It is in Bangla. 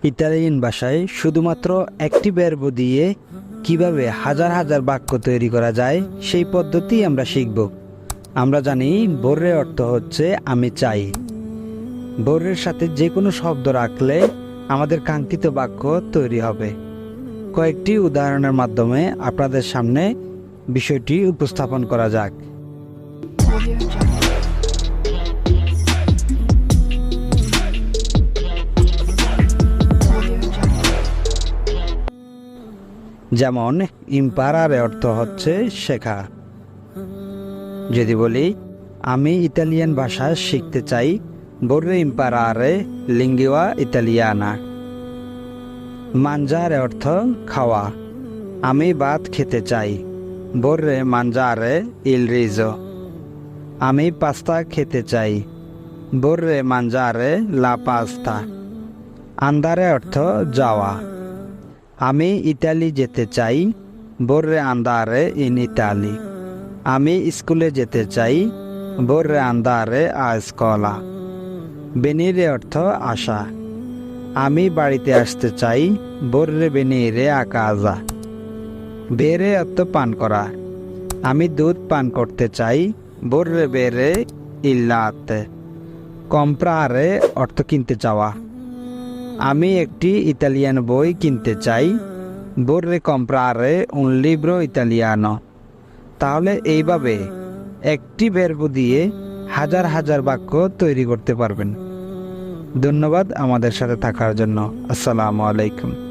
ইতালিয়ান ভাষায় শুধুমাত্র একটি ভার্ব দিয়ে কিভাবে হাজার হাজার বাক্য তৈরি করা যায় সেই পদ্ধতি আমরা শিখব। আমরা জানি vorrei অর্থ হচ্ছে আমি চাই। vorrei সাথে যে কোনো শব্দ রাখলে আমাদের কাঙ্ক্ষিত বাক্য তৈরি হবে। কয়েকটি উদাহরণের মাধ্যমে আপনাদের সামনে বিষয়টি উপস্থাপন করা যাক। যেমন ইম্পারারে অর্থ হচ্ছে শেখা। যদি বলি আমি ইতালিয়ান ভাষা শিখতে চাই, vorrei imparare lingua italiana। mangiare অর্থ খাওয়া। আমি ভাত খেতে চাই, vorrei mangiare il riso। আমি পাস্তা খেতে চাই, vorrei mangiare la pasta। andare অর্থ যাওয়া। আমি ইতালি যেতে চাই, vorrei andare in Italy। আমি স্কুলে যেতে চাই, vorrei andare a scuola। venire অর্থ আসা। আমি বাড়িতে আসতে চাই, vorrei venire a casa। bere অর্থ পান করা। আমি দুধ পান করতে চাই, vorrei bere il latte। comprare অর্থ কিনতে চাওয়া। আমি একটি ইতালিয়ান বই কিনতে চাই, vorrei comprare un libro italiano। তাহলে এইভাবে একটি ভার্ব দিয়ে হাজার হাজার বাক্য তৈরি করতে পারবেন। ধন্যবাদ আমাদের সাথে থাকার জন্য। আসসালামু আলাইকুম।